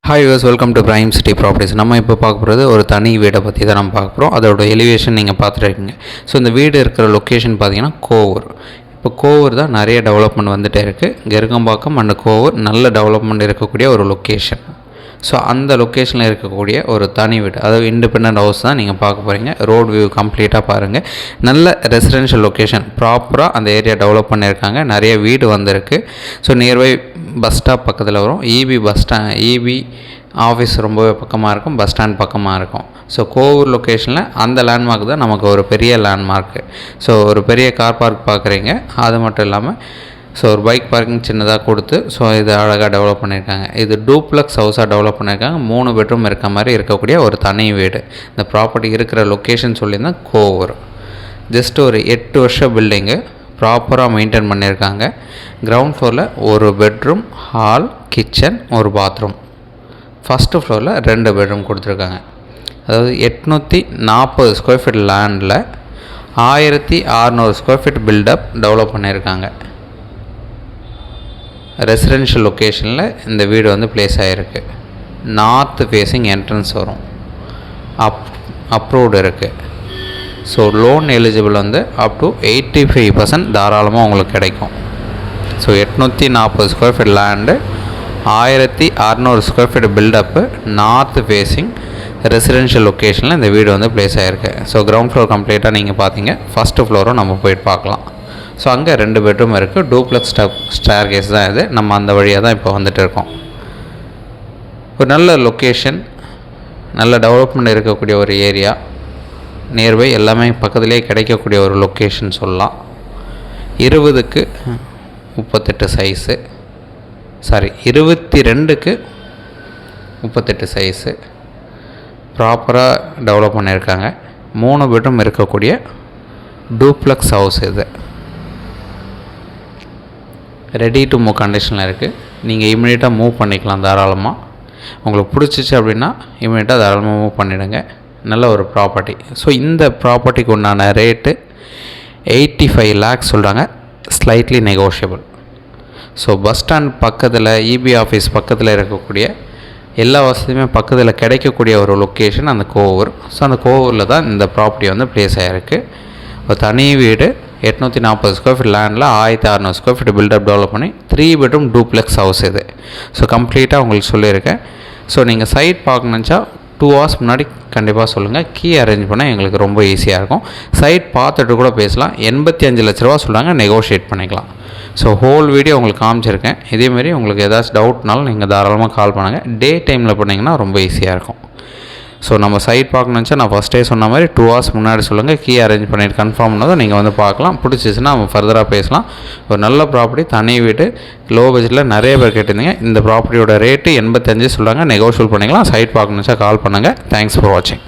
Hi use welcome to prime city properties. நம்ம இப்போ பார்க்க போகிறது ஒரு தனி வீடை பற்றி தான் நம்ம பார்க்க போகிறோம். அதோட எலிவேஷன் நீங்கள் பார்த்துருக்கீங்க. ஸோ இந்த வீடு இருக்கிற லொக்கேஷன் பார்த்தீங்கன்னா கோவூர். இப்போ கோவூர் தான் நிறைய டெவலப்மெண்ட் வந்துகிட்டே இருக்குது. கெருகம்பாக்கம் அண்ட் கோவூர் நல்ல டெவலப்மெண்ட் இருக்கக்கூடிய ஒரு லொக்கேஷன். ஸோ அந்த லொக்கேஷனில் இருக்கக்கூடிய ஒரு தனி வீடு, அதாவது இண்டிபெண்ட் ஹவுஸ் தான் நீங்கள் பார்க்க போகிறீங்க. ரோட் வியூ கம்ப்ளீட்டாக பாருங்கள். நல்ல ரெசிடென்ஷியல் லொக்கேஷன், ப்ராப்பராக அந்த ஏரியா டெவலப் பண்ணியிருக்காங்க. நிறைய வீடு வந்திருக்கு. ஸோ நியர்பை பஸ் ஸ்டாப் பக்கத்தில் வரும். இபி ஆஃபீஸ் ரொம்பவே பக்கமாக இருக்கும், பஸ் ஸ்டாண்ட் பக்கமாக இருக்கும். ஸோ கோவூர் லொக்கேஷனில் அந்த லேண்ட்மார்க் தான் நமக்கு ஒரு பெரிய லேண்ட்மார்க்கு. ஸோ ஒரு பெரிய கார் பார்க் பார்க்குறீங்க. அது மட்டும் இல்லாமல் ஸோ ஒரு பைக் பார்க்கிங் சின்னதாக கொடுத்து ஸோ இது அழகாக டெவலப் பண்ணியிருக்காங்க. இது டூப்ளக்ஸ் ஹவுஸாக டெவலப் பண்ணியிருக்காங்க. 3 பெட்ரூம் இருக்க மாதிரி இருக்கக்கூடிய ஒரு தனி வீடு. இந்த ப்ராப்பர்ட்டி இருக்கிற லொக்கேஷன் சொல்லியிருந்தால் கோவூர். ஜஸ்ட் ஒரு 8 வருஷம் பில்டிங்கு, ப்ராப்பராக மெயின்டைன் பண்ணியிருக்காங்க. கிரவுண்ட் ஃப்ளோரில் ஒரு பெட்ரூம், ஹால், கிச்சன், ஒரு பாத்ரூம். ஃபஸ்ட்டு ஃப்ளோரில் 2 பெட்ரூம் கொடுத்துருக்காங்க. அதாவது 840 ஸ்கொயர் ஃபீட் லேண்டில் 1600 ஸ்கொயர் ஃபீட் பில்டப் டெவலப் பண்ணியிருக்காங்க. ரெசிடென்ஷியல் லொக்கேஷனில் இந்த வீடு வந்து பிளேஸ் ஆகிருக்கு. நார்த் ஃபேஸிங் என்ட்ரன்ஸ் வரும். அப்ரூவ்டு இருக்குது. ஸோ லோன் எலிஜிபிள் வந்து அப் டு 85% தாராளமாக உங்களுக்கு கிடைக்கும். So 840 square feet land, 1600 square feet built up, north facing residential லொக்கேஷனில் இந்த வீடு வந்து பிளேஸ் ஆகிருக்கு. ஸோ கிரவுண்ட் ஃப்ளோர் கம்ப்ளீட்டாக நீங்கள் பார்த்தீங்க. ஃபஸ்ட்டு ஃப்ளோரும் நம்ம போய்ட்டு பார்க்கலாம். ஸோ அங்கே 2 பெட்ரூம் இருக்குது. டூப்ளக்ஸ் ஸ்டேர் கேஸ் தான் இது. நம்ம அந்த வழியாக தான் இப்போ வந்துட்டு இருக்கோம். ஒரு நல்ல லொக்கேஷன், நல்ல டெவலப்மெண்ட் இருக்கக்கூடிய ஒரு ஏரியா. நியர்பை எல்லாமே பக்கத்துலேயே கிடைக்கக்கூடிய ஒரு லொக்கேஷன் சொல்லலாம். 20க்கு 38 சைஸு, 22க்கு 38 சைஸு ப்ராப்பராக டெவலப் பண்ணியிருக்காங்க. 3 பெட்ரூம் இருக்கக்கூடிய டூப்ளக்ஸ் ஹவுஸ் இது. ரெடி டு மூவ் கண்டிஷனில் இருக்குது. நீங்கள் இமீடியட்டாக மூவ் பண்ணிக்கலாம் தாராளமாக. உங்களுக்கு பிடிச்சிச்சு அப்படின்னா இமீடியட்டாக தாராளமாக மூவ் பண்ணிவிடுங்க. நல்ல ஒரு ப்ராப்பர்ட்டி. ஸோ இந்த ப்ராப்பர்ட்டிக்கு உண்டான ரேட்டு 85 lakhs சொல்கிறாங்க. Slightly negotiable. So bus stand பக்கத்தில், இபி ஆஃபீஸ் பக்கத்தில் இருக்கக்கூடிய எல்லா வசதியுமே பக்கத்தில் கிடைக்கக்கூடிய ஒரு லொக்கேஷன் அந்த கோவூர். ஸோ அந்த கோவூரில் தான் இந்த ப்ராப்பர்ட்டி வந்து பிளேஸ் ஆகிருக்கு. ஒரு தனி வீடு, 840 ஸ்கொயர் ஃபீட் லேண்டில் 1600 ஸ்கொயர் ஃபீட் பில்டப் டெவலப் பண்ணி 3 பெட்ரூம் டூப்ளெக்ஸ் ஹவுஸ் இது. ஸோ கம்ப்ளீட்டாக உங்களுக்கு சொல்லியிருக்கேன். ஸோ நீங்கள் சைட் பார்க்கணுச்சா 2 hours முன்னாடி கண்டிப்பாக சொல்லுங்கள். கீ அரேஞ்ச் பண்ணால் எங்களுக்கு ரொம்ப ஈஸியாக இருக்கும். சைட் பார்த்துட்டு கூட பேசலாம். 85 லட்ச ரூபா சொல்கிறாங்க, நெகோஷியேட் பண்ணிக்கலாம். ஸோ ஹோல் வீடியோ உங்களுக்கு காமிச்சிருக்கேன். இதேமாரி உங்களுக்கு ஏதாச்சும் டவுட்னாலும் நீங்கள் தாராளமாக கால் பண்ணுங்கள். டே டைமில் பண்ணிங்கன்னா ரொம்ப ஈஸியாக இருக்கும். ஸோ நம்ம சைட் பார்க்கணுச்சா நான் ஃபஸ்ட்டே சொன்ன மாதிரி 2 hours முன்னாடி சொல்லுங்கள். கீ அரேஞ்ச் பண்ணிட்டு கன்ஃபார்ம் பண்ணதும் நீங்கள் வந்து பார்க்கலாம். பிடிச்சிச்சுன்னா நம்ம ஃபர்தராக பேசலாம். ஒரு நல்ல ப்ராப்பர்ட்டி, தனி வீடு, லோ பட்ஜெட்டில் நிறைய பேர் கேட்டிருந்தீங்க. இந்த ப்ராப்பர்ட்டியோட ரேட்டு 85 சொல்கிறாங்க, நெகோஷியபிள் பண்ணிக்கலாம். சைட் பார்க்கணுச்சா கால் பண்ணுங்கள். தேங்க்ஸ் ஃபார் வாட்சிங்.